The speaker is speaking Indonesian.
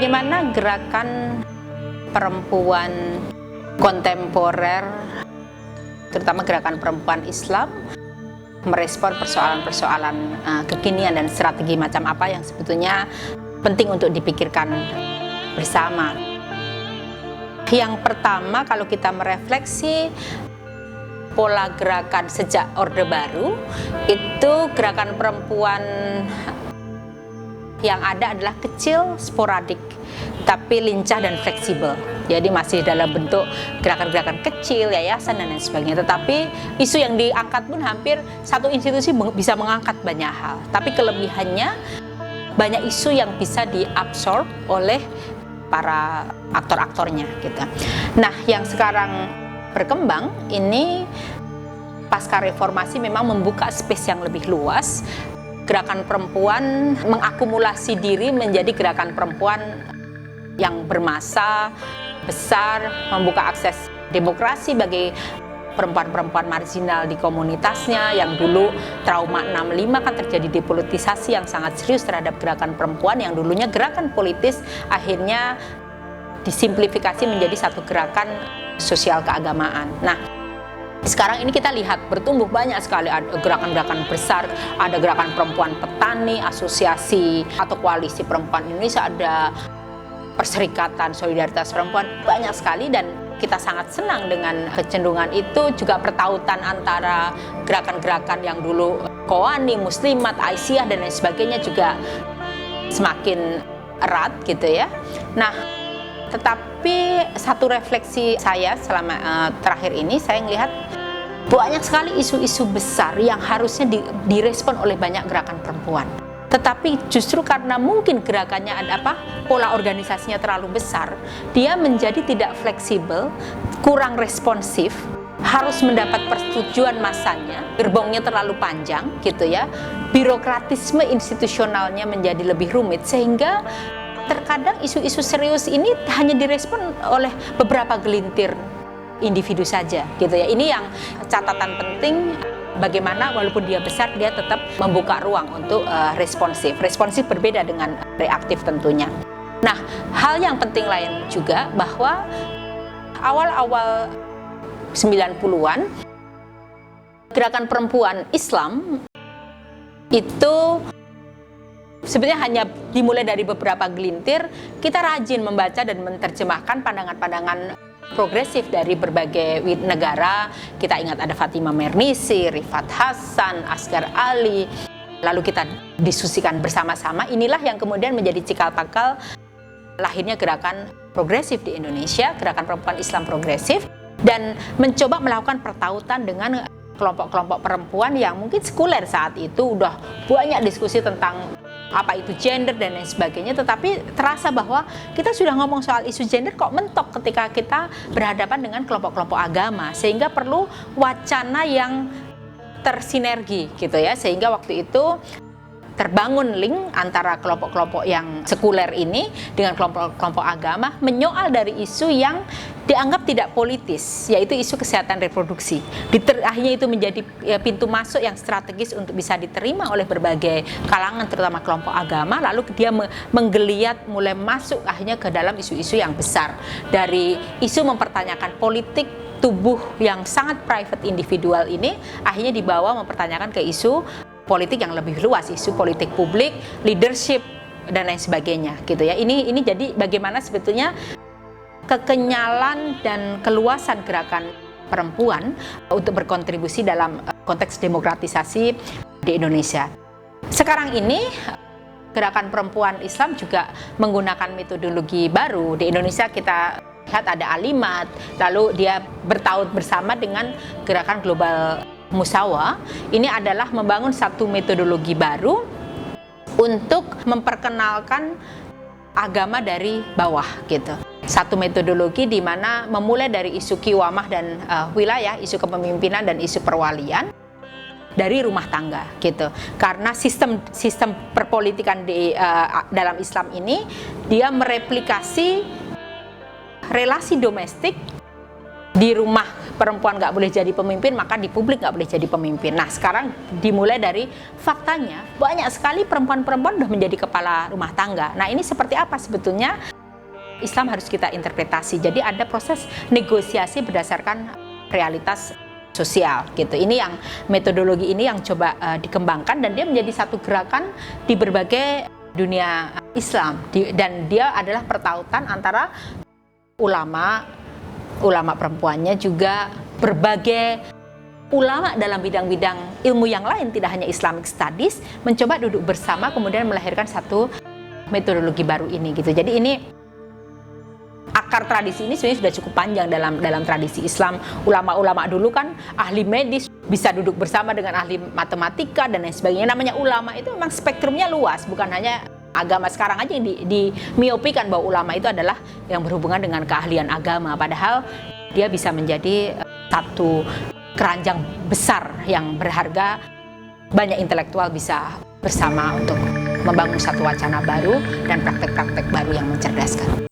bagaimana gerakan perempuan kontemporer, terutama gerakan perempuan Islam, merespon persoalan-persoalan kekinian dan strategi macam apa yang sebetulnya penting untuk dipikirkan bersama. Yang pertama, kalau kita merefleksi pola gerakan sejak Orde Baru, itu gerakan perempuan yang ada adalah kecil, sporadik, tapi lincah dan fleksibel. Jadi masih dalam bentuk gerakan-gerakan kecil, yayasan dan lain sebagainya. Tetapi isu yang diangkat pun hampir satu institusi bisa mengangkat banyak hal. Tapi kelebihannya banyak isu yang bisa diabsorb oleh para aktor-aktornya gitu. Nah, yang sekarang berkembang ini pasca reformasi memang membuka space yang lebih luas. Gerakan perempuan mengakumulasi diri menjadi gerakan perempuan yang bermassa, besar, membuka akses demokrasi bagi perempuan-perempuan marginal di komunitasnya yang dulu trauma 65 kan terjadi depolitisasi yang sangat serius terhadap gerakan perempuan yang dulunya gerakan politis akhirnya disimplifikasi menjadi satu gerakan sosial keagamaan. Nah, sekarang ini kita lihat bertumbuh banyak sekali ada gerakan-gerakan besar, ada gerakan perempuan petani, asosiasi atau koalisi perempuan Indonesia, ada perserikatan solidaritas perempuan, banyak sekali dan kita sangat senang dengan kecenderungan itu. Juga pertautan antara gerakan-gerakan yang dulu Qawani, Muslimat, Aisyah dan lain sebagainya juga semakin erat gitu ya. Nah, tetapi satu refleksi saya selama terakhir ini, saya melihat banyak sekali isu-isu besar yang harusnya direspon oleh banyak gerakan perempuan. Tetapi justru karena mungkin gerakannya ada pola organisasinya terlalu besar, dia menjadi tidak fleksibel, kurang responsif, harus mendapat persetujuan massanya, gerbongnya terlalu panjang gitu ya, birokratisme institusionalnya menjadi lebih rumit sehingga terkadang isu-isu serius ini hanya direspon oleh beberapa gelintir individu saja gitu ya. Ini yang catatan penting, bagaimana walaupun dia besar dia tetap membuka ruang untuk responsif. Responsif berbeda dengan reaktif tentunya. Nah, hal yang penting lain juga bahwa awal-awal 90-an gerakan perempuan Islam itu sebenarnya hanya dimulai dari beberapa gelintir. Kita rajin membaca dan menerjemahkan pandangan-pandangan progresif dari berbagai negara. Kita ingat ada Fatimah Mernissi, Rifat Hasan, Asghar Ali. Lalu kita diskusikan bersama-sama. Inilah yang kemudian menjadi cikal bakal lahirnya gerakan progresif di Indonesia, gerakan perempuan Islam progresif, dan mencoba melakukan pertautan dengan kelompok-kelompok perempuan yang mungkin sekuler saat itu. Udah banyak diskusi tentang apa itu gender dan lain sebagainya, tetapi terasa bahwa kita sudah ngomong soal isu gender kok mentok ketika kita berhadapan dengan kelompok-kelompok agama, sehingga perlu wacana yang tersinergi gitu ya, sehingga waktu itu terbangun link antara kelompok-kelompok yang sekuler ini dengan kelompok-kelompok agama menyoal dari isu yang dianggap tidak politis, yaitu isu kesehatan reproduksi. Akhirnya itu menjadi pintu masuk yang strategis untuk bisa diterima oleh berbagai kalangan, terutama kelompok agama. Lalu dia menggeliat mulai masuk akhirnya ke dalam isu-isu yang besar, dari isu mempertanyakan politik tubuh yang sangat private individual ini akhirnya dibawa mempertanyakan ke isu politik yang lebih luas, isu politik publik, leadership dan lain sebagainya gitu ya. Ini jadi bagaimana sebetulnya kekenyalan dan keluasan gerakan perempuan untuk berkontribusi dalam konteks demokratisasi di Indonesia. Sekarang ini gerakan perempuan Islam juga menggunakan metodologi baru. Di Indonesia kita lihat ada Alimat, lalu dia bertaut bersama dengan gerakan global Musawa. Ini adalah membangun satu metodologi baru untuk memperkenalkan agama dari bawah gitu. Satu metodologi di mana memulai dari isu kiwamah dan wilayah, isu kepemimpinan dan isu perwalian dari rumah tangga gitu. Karena sistem perpolitikan di dalam Islam ini dia mereplikasi relasi domestik. Di rumah perempuan nggak boleh jadi pemimpin, maka di publik nggak boleh jadi pemimpin. Nah, sekarang dimulai dari faktanya banyak sekali perempuan-perempuan udah menjadi kepala rumah tangga. Nah, ini seperti apa sebetulnya Islam harus kita interpretasi. Jadi ada proses negosiasi berdasarkan realitas sosial gitu. Ini yang metodologi ini yang coba dikembangkan, dan dia menjadi satu gerakan di berbagai dunia Islam, dan dia adalah pertautan antara ulama perempuannya, juga berbagai ulama dalam bidang-bidang ilmu yang lain, tidak hanya Islamic Studies, mencoba duduk bersama kemudian melahirkan satu metodologi baru ini gitu. Jadi ini akar tradisi ini sebenarnya sudah cukup panjang dalam tradisi Islam. Ulama-ulama dulu kan ahli medis, bisa duduk bersama dengan ahli matematika dan lain sebagainya. Namanya ulama itu memang spektrumnya luas, bukan hanya agama. Sekarang aja yang dimiopikan bahwa ulama itu adalah yang berhubungan dengan keahlian agama, padahal dia bisa menjadi satu keranjang besar yang berharga. Banyak intelektual bisa bersama untuk membangun satu wacana baru dan praktek-praktek baru yang mencerdaskan.